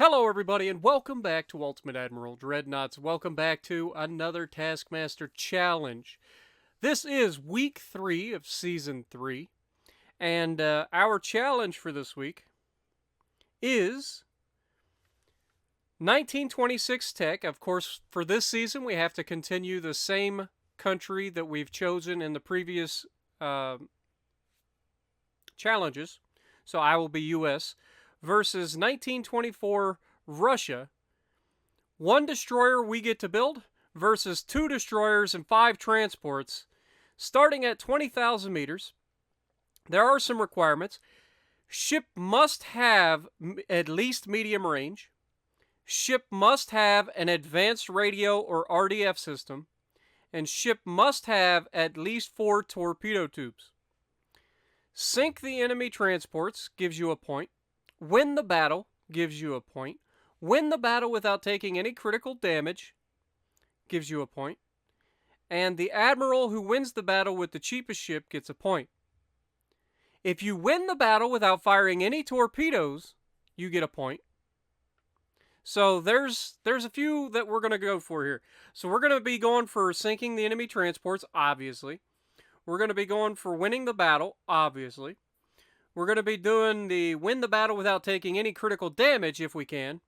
Hello, everybody, and welcome back to Ultimate Admiral Dreadnoughts. Welcome back to another Taskmaster challenge. This is week 3 of season 3, and our challenge for this week is 1926 tech. Of course, for this season, we have to continue the same country that we've chosen in the previous challenges. So I will be US versus 1924 Russia. 1 destroyer we get to build versus 2 destroyers and 5 transports. Starting at 20,000 meters, there are some requirements. Ship must have at least medium range. Ship must have an advanced radio or RDF system. And ship must have at least 4 torpedo tubes. Sink the enemy transports gives you a point. Win the battle gives you a point. Win the battle without taking any critical damage gives you a point. And the admiral who wins the battle with the cheapest ship gets a point. If you win the battle without firing any torpedoes, you get a point. So there's a few that we're going to go for here. So we're going to be going for sinking the enemy transports, obviously. We're going to be going for winning the battle, obviously. We're going to be doing the win the battle without taking any critical damage if we can.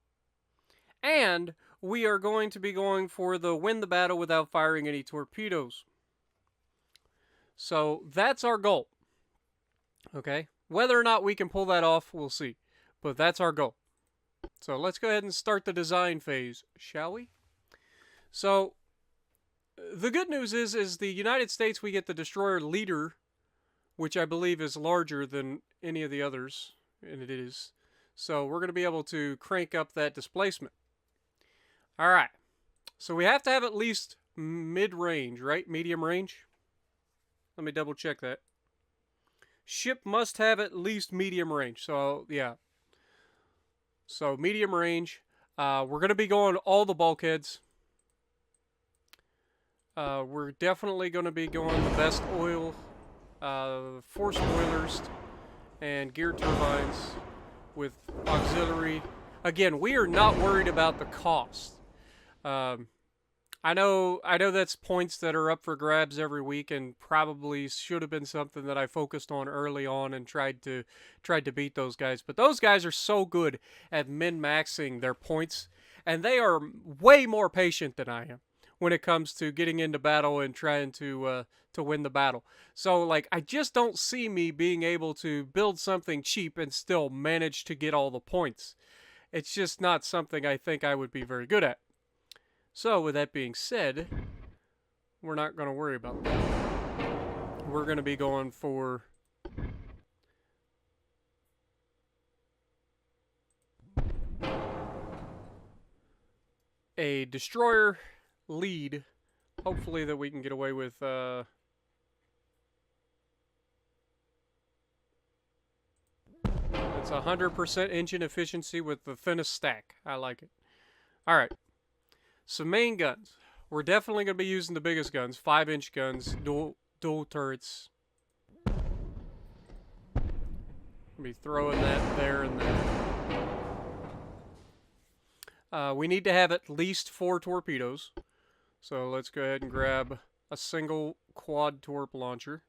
And we are going to be going for the win the battle without firing any torpedoes. So that's our goal. Okay? Whether or not we can pull that off, we'll see. But that's our goal. So let's go ahead and start the design phase, shall we? So the good news is the United States, we get the destroyer leader, which I believe is larger than any of the others, and it is. So we're going to be able to crank up that displacement. All right. So we have to have at least mid-range, right? Medium range. Let me double check that. Ship must have at least medium range. So, yeah. So, medium range. We're going to be going all the bulkheads. We're definitely going to be going the best oil, forced boilers, and gear turbines with auxiliary. Again, we are not worried about the cost. I know that's points that are up for grabs every week, and probably should have been something that I focused on early on and tried to beat those guys. But those guys are so good at min-maxing their points, and they are way more patient than I am when it comes to getting into battle and trying to win the battle. So, like, I just don't see me being able to build something cheap and still manage to get all the points. It's just not something I think I would be very good at. So, with that being said, we're not going to worry about that. We're going to be going for a destroyer lead. Hopefully that we can get away with it's 100% engine efficiency with the thinnest stack. I like it. All right. So main guns. We're definitely going to be using the biggest guns. 5-inch guns. Dual turrets. I'll be throwing that there and there. We need to have at least 4 torpedoes. So let's go ahead and grab a single quad torp launcher.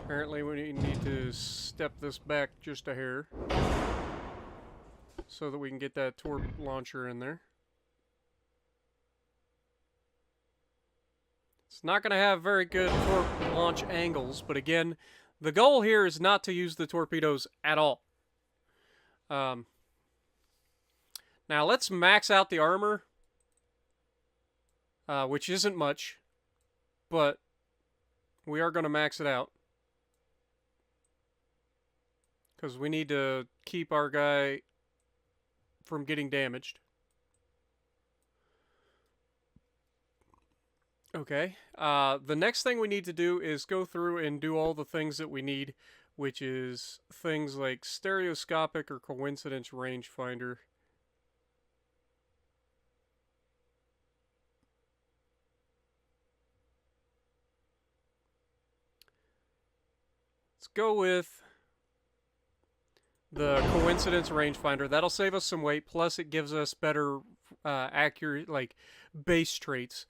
Apparently we need to step this back just a hair so that we can get that torp launcher in there. It's not going to have very good torp launch angles, but again, the goal here is not to use the torpedoes at all. Now let's max out the armor, which isn't much, but we are going to max it out. Because we need to keep our guy from getting damaged. Okay. The next thing we need to do is go through and do all the things that we need, which is things like stereoscopic or coincidence rangefinder. Let's go with the coincidence rangefinder. That'll save us some weight. Plus, it gives us better accurate, like, base traits,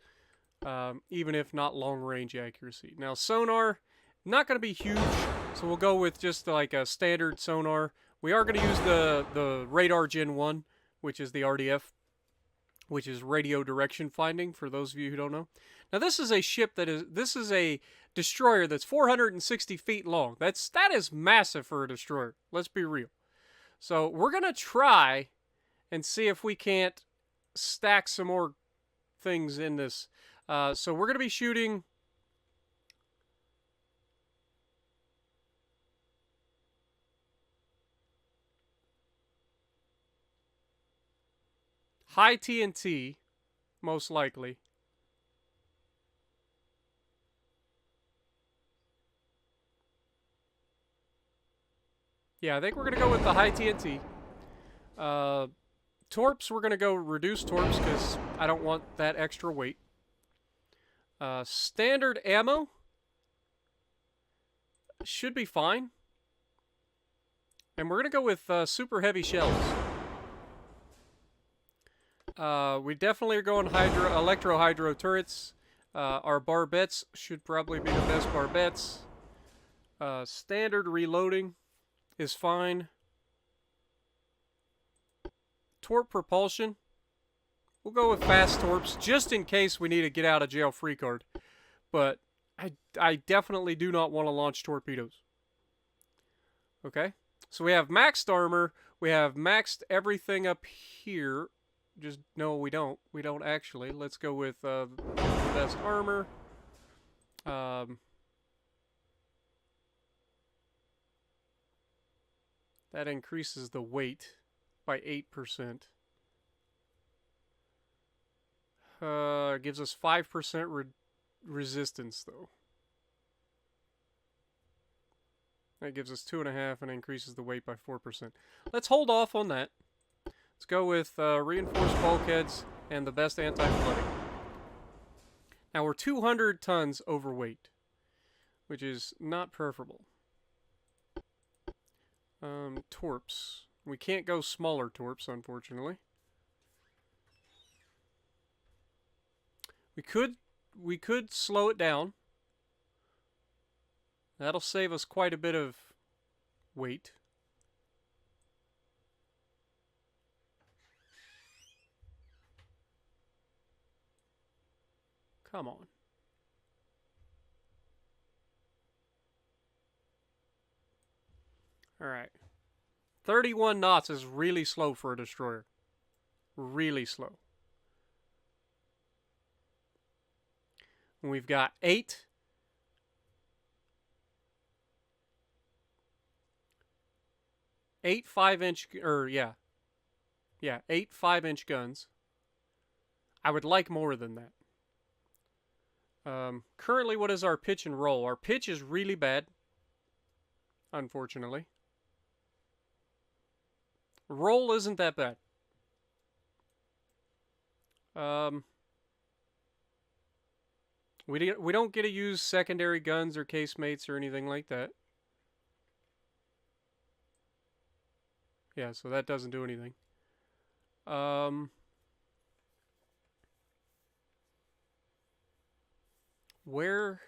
even if not long range accuracy. Now, sonar, not going to be huge, so we'll go with just like a standard sonar. We are going to use the radar Gen 1, which is the RDF, which is radio direction finding, for those of you who don't know. Now, this is a ship this is a destroyer that's 460 feet long. That is massive for a destroyer. Let's be real. So we're going to try and see if we can't stack some more things in this. So we're going to be shooting high TNT, most likely. Yeah, I think we're going to go with the high TNT. Torps, we're going to go reduce torps because I don't want that extra weight. Standard ammo should be fine. And we're going to go with super heavy shells. We definitely are going electro-hydro turrets. Our barbettes should probably be the best barbettes. Standard reloading is fine. Torp propulsion. We'll go with fast torps just in case we need a get out of jail free card. But I definitely do not want to launch torpedoes. Okay? So we have maxed armor. We have maxed everything up here. Just, no, we don't. We don't actually. Let's go with the best armor. That increases the weight by 8%. Gives us 5% resistance, though. That gives us 2.5 and increases the weight by 4%. Let's hold off on that. Let's go with reinforced bulkheads and the best anti-flooding. Now we're 200 tons overweight, which is not preferable. Torps. We can't go smaller torps, unfortunately. We could slow it down. That'll save us quite a bit of weight. Come on. Alright. 31 knots is really slow for a destroyer. Really slow. And we've got 8 5-inch, eight 5-inch guns. I would like more than that. Currently, what is our pitch and roll? Our pitch is really bad, unfortunately. Roll isn't that bad. We don't get to use secondary guns or casemates or anything like that. Yeah, so that doesn't do anything. Where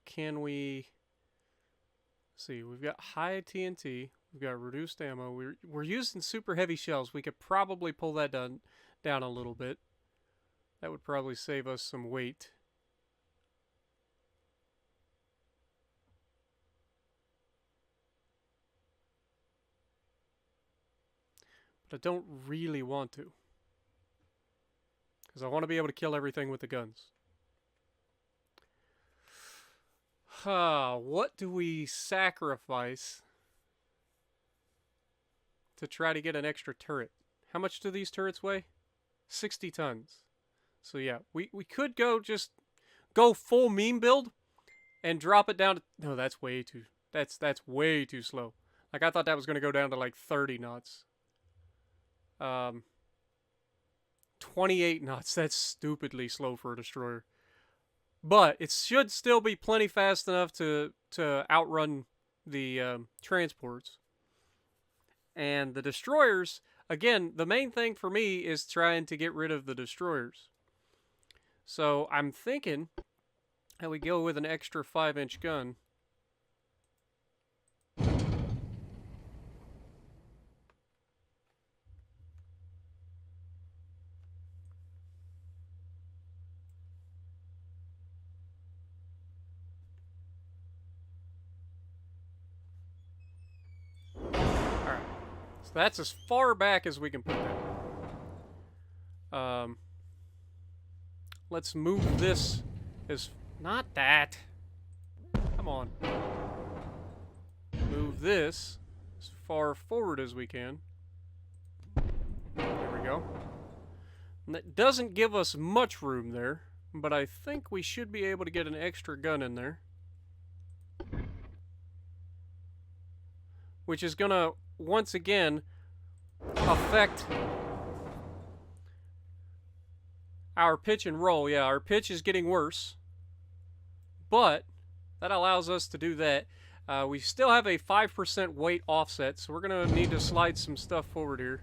can we see? We've got high TNT. We've got reduced ammo. We're using super heavy shells. We could probably pull that down a little bit. That would probably save us some weight. But I don't really want to, because I want to be able to kill everything with the guns. What do we sacrifice to try to get an extra turret? How much do these turrets weigh? 60 tons. So yeah, we could just go full meme build and drop it down to... No, that's way too... That's way too slow. Like, I thought that was going to go down to like 30 knots. 28 knots. That's stupidly slow for a destroyer. But it should still be plenty fast enough to outrun the transports. And the destroyers, again, the main thing for me is trying to get rid of the destroyers. So I'm thinking that we go with an extra 5-inch gun. Alright. So that's as far back as we can put that. Let's move this as... Not that. Come on. Move this as far forward as we can. There we go. And that doesn't give us much room there, but I think we should be able to get an extra gun in there. Which is gonna, once again, affect our pitch and roll. Yeah, our pitch is getting worse, but that allows us to do that. We still have a 5% weight offset, so we're gonna need to slide some stuff forward here.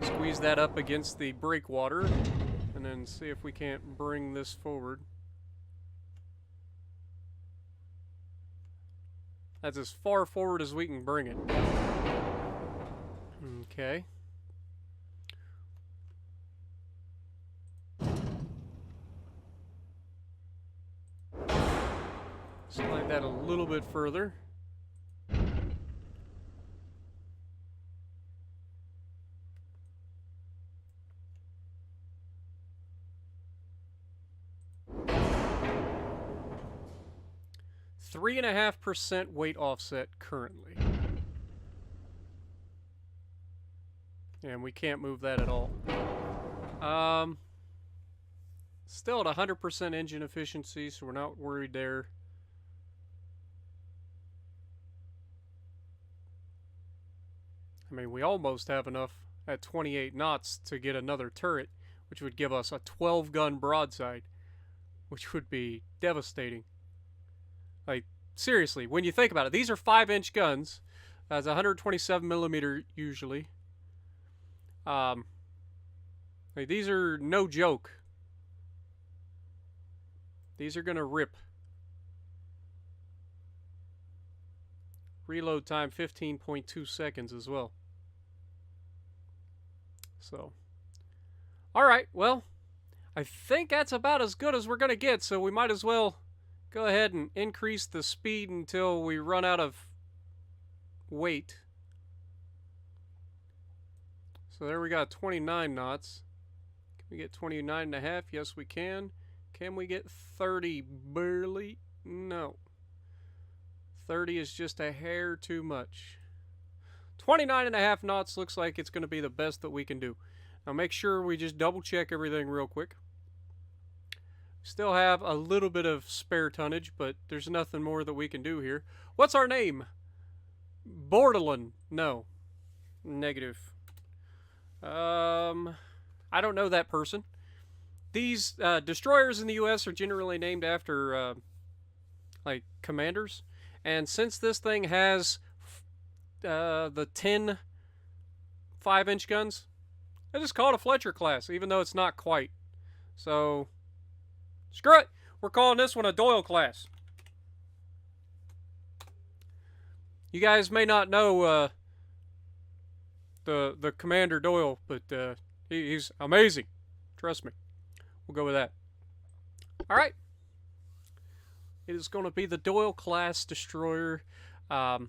Squeeze that up against the breakwater, and then see if we can't bring this forward. That's as far forward as we can bring it. Okay. Slide that a little bit further. .3.5% weight offset currently. And we can't move that at all. Still at 100% engine efficiency, so we're not worried there. I mean, we almost have enough at 28 knots to get another turret, which would give us a 12-gun broadside, which would be devastating. Like, seriously, when you think about it, these are 5-inch guns. It's 127 millimeter usually. Like, these are no joke. These are gonna rip. Reload time 15.2 seconds as well. So, alright, well, I think that's about as good as we're gonna get, so we might as well go ahead and increase the speed until we run out of weight. So there we got 29 knots. Can we get 29.5? Yes, we can. Can we get 30 barely? No. 30 is just a hair too much. 29.5 knots looks like it's going to be the best that we can do. Now make sure we just double check everything real quick. Still have a little bit of spare tonnage, but there's nothing more that we can do here. What's our name? Bordelin. No. Negative. I don't know that person. These destroyers in the U.S. are generally named after, like, commanders. And since this thing has the 10 5-inch guns, I just call it a Fletcher class, even though it's not quite. So... screw it! We're calling this one a Doyle class. You guys may not know the Commander Doyle, but he's amazing. Trust me. We'll go with that. Alright. It is going to be the Doyle class destroyer. I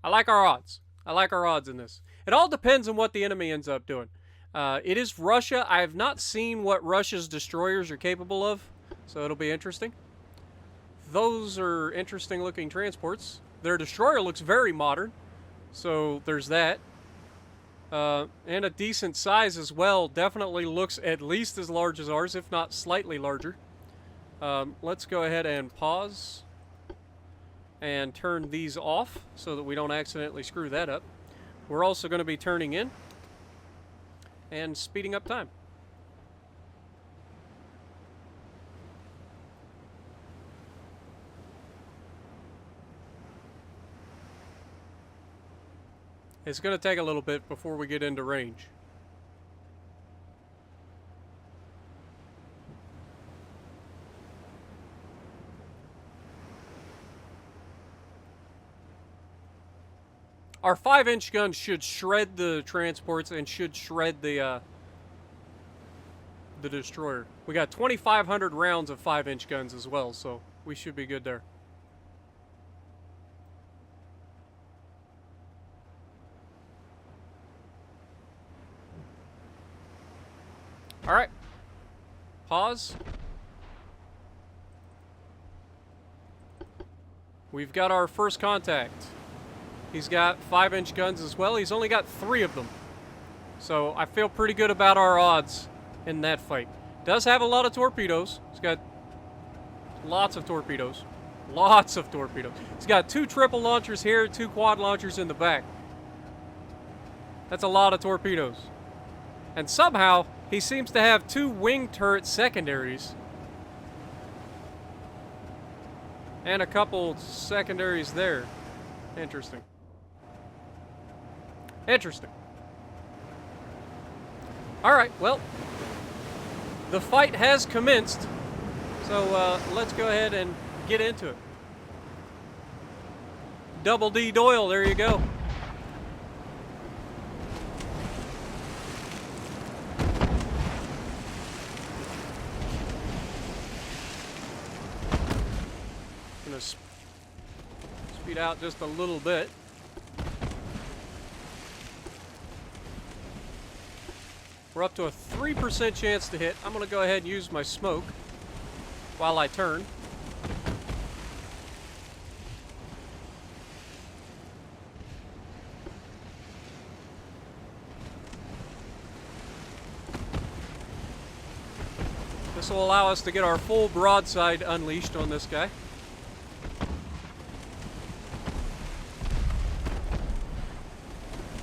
like our odds. I like our odds in this. It all depends on what the enemy ends up doing. It is Russia. I have not seen what Russia's destroyers are capable of, so it'll be interesting. Those are interesting looking transports. Their destroyer looks very modern, so there's that. And a decent size as well. Definitely looks at least as large as ours, if not slightly larger. Let's go ahead and pause and turn these off so that we don't accidentally screw that up. We're also going to be turning in and speeding up time. It's going to take a little bit before we get into range. Our 5-inch guns should shred the transports and should shred the destroyer. We got 2,500 rounds of 5-inch guns as well, so we should be good there. All right. Pause. We've got our first contact. He's got 5-inch guns as well. He's only got 3 of them. So I feel pretty good about our odds in that fight. Does have a lot of torpedoes. He's got lots of torpedoes. Lots of torpedoes. He's got 2 triple launchers here, 2 quad launchers in the back. That's a lot of torpedoes. And somehow, he seems to have 2 wing turret secondaries. And a couple secondaries there. Interesting. Interesting. Alright, well, the fight has commenced. So let's go ahead and get into it. Double D Doyle, there you go. Gonna speed out just a little bit. We're up to a 3% chance to hit. I'm going to go ahead and use my smoke while I turn. This will allow us to get our full broadside unleashed on this guy.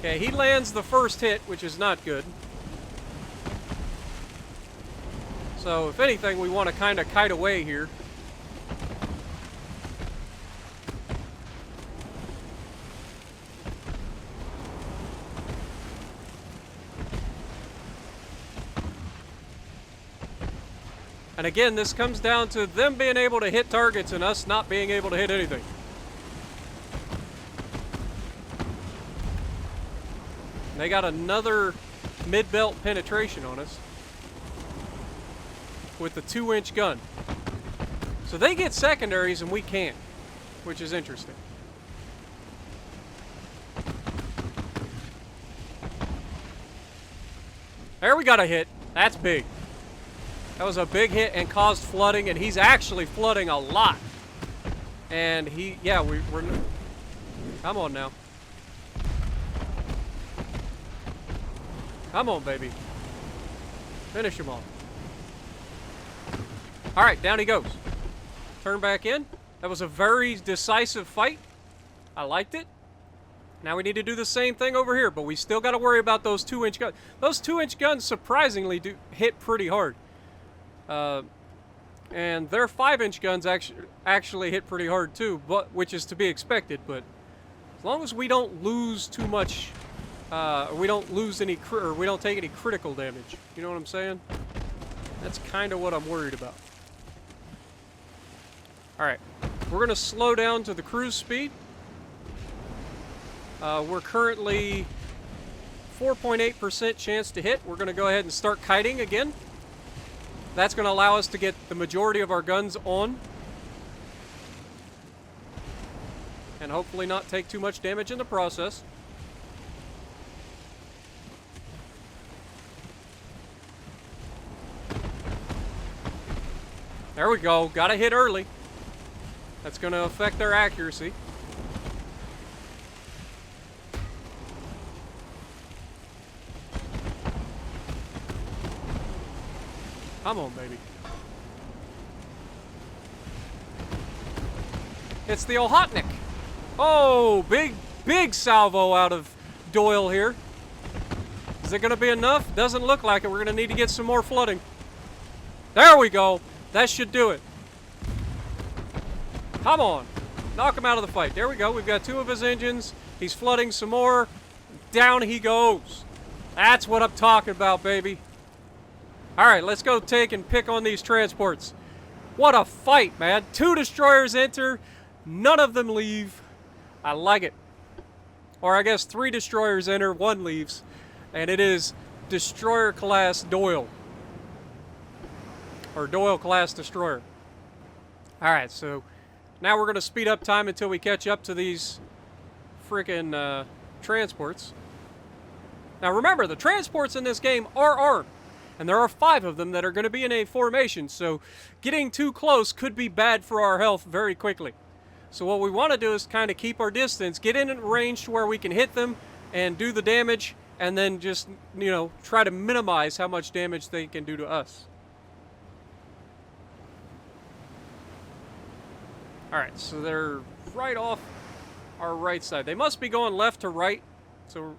Okay, he lands the first hit, which is not good. So, if anything, we want to kind of kite away here. And again, this comes down to them being able to hit targets and us not being able to hit anything. They got another mid-belt penetration on us with the 2-inch gun. So they get secondaries and we can't, which is interesting. There we got a hit. That's big. That was a big hit and caused flooding, and he's actually flooding a lot. And he, yeah, we're come on now. Come on, baby. Finish him off. All right, down he goes. Turn back in. That was a very decisive fight. I liked it. Now we need to do the same thing over here, but we still got to worry about those 2-inch guns. Those 2-inch guns surprisingly do hit pretty hard. And their 5-inch guns actually hit pretty hard too, which is to be expected. But as long as we don't lose too much, we don't lose any, or we don't take any critical damage. You know what I'm saying? That's kind of what I'm worried about. All right, we're gonna slow down to the cruise speed. We're currently 4.8% chance to hit. We're gonna go ahead and start kiting again. That's gonna allow us to get the majority of our guns on. And hopefully not take too much damage in the process. There we go, gotta hit early. That's gonna affect their accuracy. Come on, baby. It's the Ohotnik. Oh, big salvo out of Doyle here. Is it gonna be enough? Doesn't look like it. We're gonna need to get some more flooding. There we go. That should do it. Come on. Knock him out of the fight. There we go. We've got 2 of his engines. He's flooding some more. down he goes. That's what I'm talking about, baby. Alright, let's go take and pick on these transports. What a fight, man. 2 destroyers enter, none of them leave. I like it. Or I guess 3 destroyers enter, 1 leaves. And it is Destroyer Class Doyle. Or Doyle Class Destroyer. Alright, so now we're going to speed up time until we catch up to these freaking transports. Now remember, the transports in this game are armed. And there are 5 of them that are going to be in a formation, so getting too close could be bad for our health very quickly. So what we want to do is kind of keep our distance, get in range to where we can hit them and do the damage, and then just, you know, try to minimize how much damage they can do to us. Alright, so they're right off our right side. They must be going left to right, so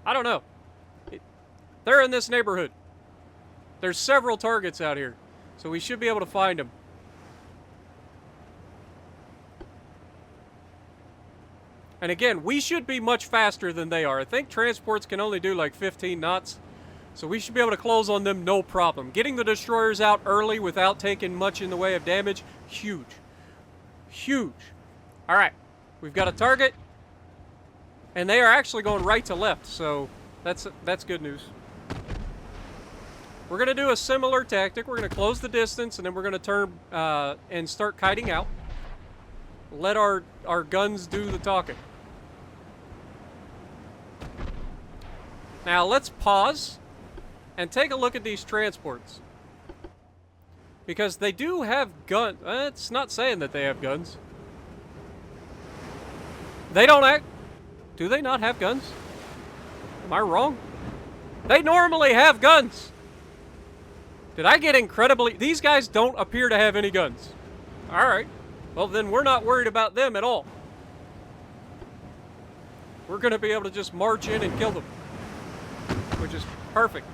I don't know. They're in this neighborhood. There's several targets out here, so we should be able to find them. And again, we should be much faster than they are. I think transports can only do like 15 knots, so we should be able to close on them no problem. Getting the destroyers out early without taking much in the way of damage, huge. Huge. Alright, we've got a target, and they are actually going right to left, so that's good news. We're going to do a similar tactic. We're going to close the distance, and then we're going to turn and start kiting out. Let our guns do the talking. Now, let's pause and take a look at these transports. Because they do have guns. It's not saying that they have guns. They don't act... Do they not have guns? Am I wrong? They normally have guns! Did I get incredibly... These guys don't appear to have any guns. Alright. Well, then we're not worried about them at all. We're going to be able to just march in and kill them. Which is perfect.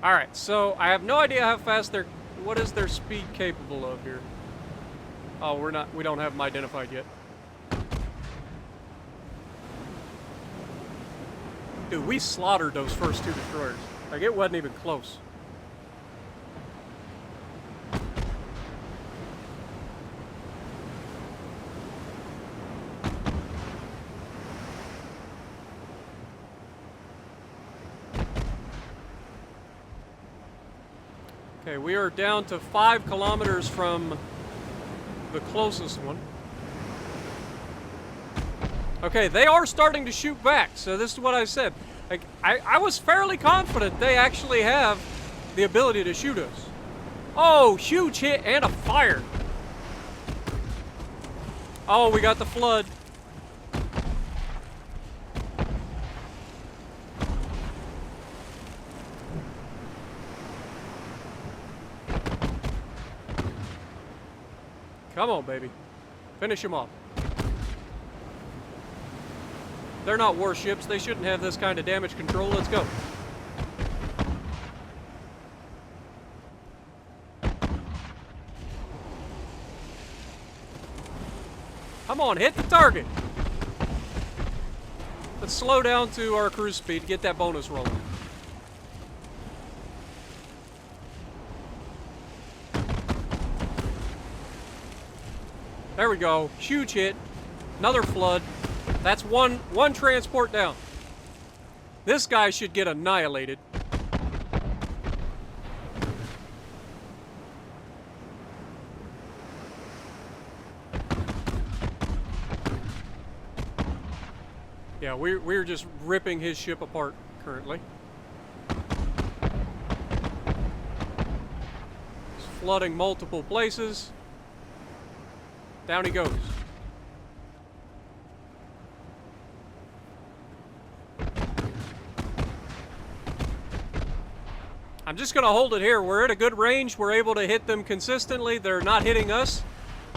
Alright, so I have no idea how fast they're... What is their speed capable of here? Oh, we don't have them identified yet. Dude, we slaughtered those first 2 destroyers. Like, it wasn't even close. Okay, we are down to 5 kilometers from the closest one. Okay, they are starting to shoot back, so this is what I said. Like, I was fairly confident they actually have the ability to shoot us. Oh, huge hit and a fire. Oh, we got the flood. Come on, baby. Finish him off. They're not warships. They shouldn't have this kind of damage control. Let's go. Come on, hit the target. Let's slow down to our cruise speed to get that bonus rolling. There we go. Huge hit. Another flood. That's one transport down. This guy should get annihilated. Yeah, we're just ripping his ship apart currently. It's flooding multiple places. Down he goes. I'm just going to hold it here. We're at a good range. We're able to hit them consistently. They're not hitting us.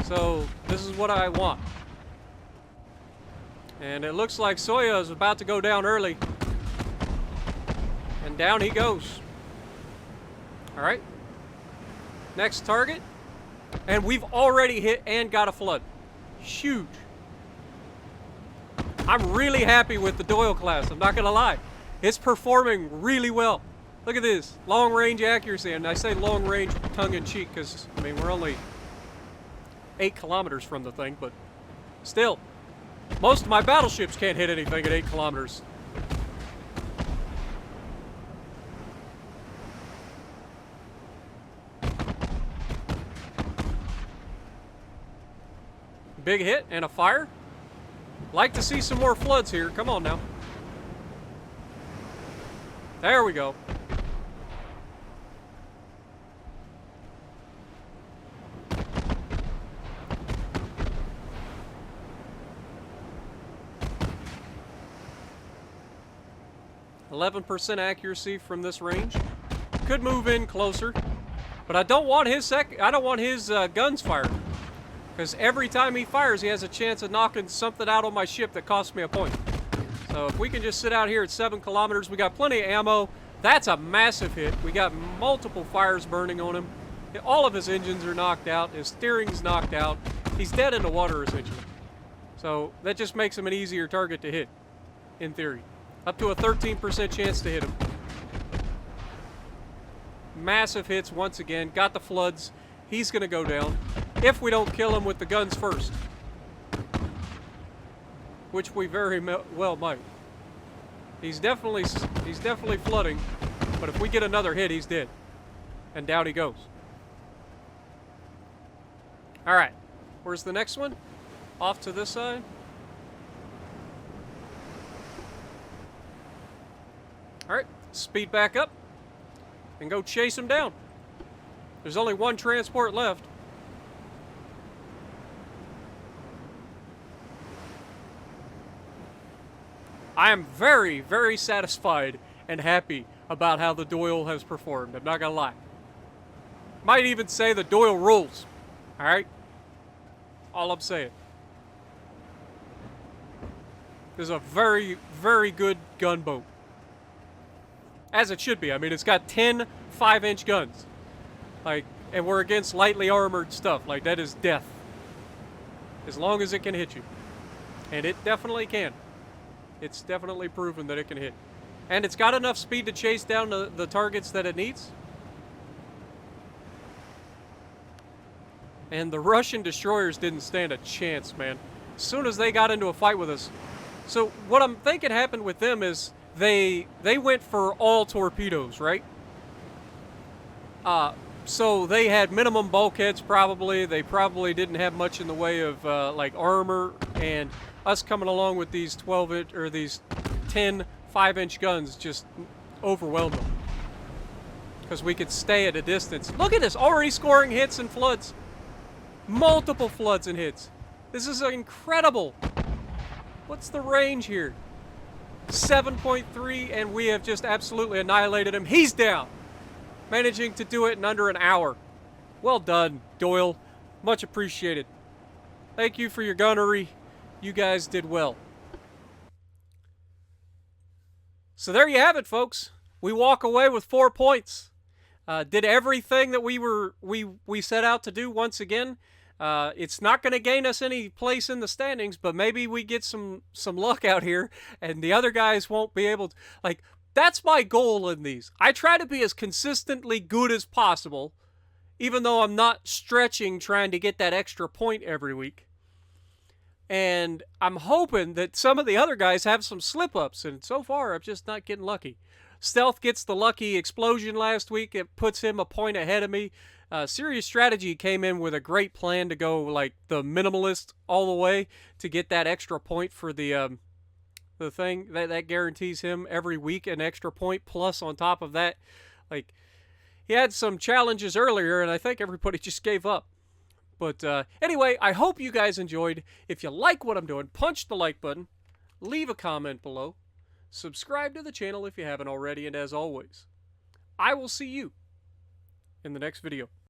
So this is what I want. And it looks like Soya is about to go down early. And down he goes. All right. Next target. And we've already hit and got a flood. Huge. I'm really happy with the Doyle class, I'm not gonna lie. It's performing really well. Look at this, long range accuracy, and I say long range tongue-in-cheek because, I mean, we're only 8 kilometers from the thing, but still, most of my battleships can't hit anything at 8 kilometers. Big hit and a fire. Like to see some more floods here. Come on now. There we go. %11 accuracy from this range. Could move in closer, but I don't want his guns fired, because every time he fires, he has a chance of knocking something out on my ship that costs me a point. So if we can just sit out here at 7 kilometers, we got plenty of ammo. That's a massive hit. We got multiple fires burning on him. All of his engines are knocked out. His steering's knocked out. He's dead in the water, essentially. So that just makes him an easier target to hit, in theory. Up to a 13% chance to hit him. Massive hits once again. Got the floods. He's going to go down if we don't kill him with the guns first, which we very well might. He's definitely flooding, but if we get another hit, he's dead. And down he goes. All right, where's the next one? Off to this side. All right, speed back up and go chase him down. There's only one transport left. I am very, very satisfied and happy about how the Doyle has performed. I'm not gonna lie. Might even say the Doyle rules. All right? All I'm saying. This is a very, very good gunboat. As it should be. I mean, it's got 10 5-inch guns. Like, and we're against lightly armored stuff. Like, that is death. As long as it can hit you. And it definitely can. It's definitely proven that it can hit. And it's got enough speed to chase down the targets that it needs. And the Russian destroyers didn't stand a chance, man. As soon as they got into a fight with us. So what I'm thinking happened with them is they went for all torpedoes, right? So they had minimum bulkheads probably. They probably didn't have much in the way of like armor, and us coming along with these 12-inch or these 10 5-inch guns just overwhelmed them. Because we could stay at a distance. Look at this, already scoring hits and floods. Multiple floods and hits. This is incredible. What's the range here? 7.3, and we have just absolutely annihilated him. He's down. Managing to do it in under an hour. Well done, Doyle. Much appreciated. Thank you for your gunnery. You guys did well. So there you have it, folks. We walk away with 4 points. Did everything that we set out to do once again. It's not going to gain us any place in the standings, but maybe we get some luck out here, and the other guys won't be able to. Like, that's my goal in these. I try to be as consistently good as possible, even though I'm not stretching trying to get that extra point every week. And I'm hoping that some of the other guys have some slip-ups, and so far I'm just not getting lucky. Stealth gets the lucky explosion last week. It puts him a point ahead of me. Serious Strategy came in with a great plan to go like the minimalist all the way to get that extra point for the thing. That guarantees him every week an extra point. Plus, on top of that, like, he had some challenges earlier, and I think everybody just gave up. But anyway, I hope you guys enjoyed. If you like what I'm doing, punch the like button, leave a comment below, subscribe to the channel if you haven't already, and as always, I will see you in the next video.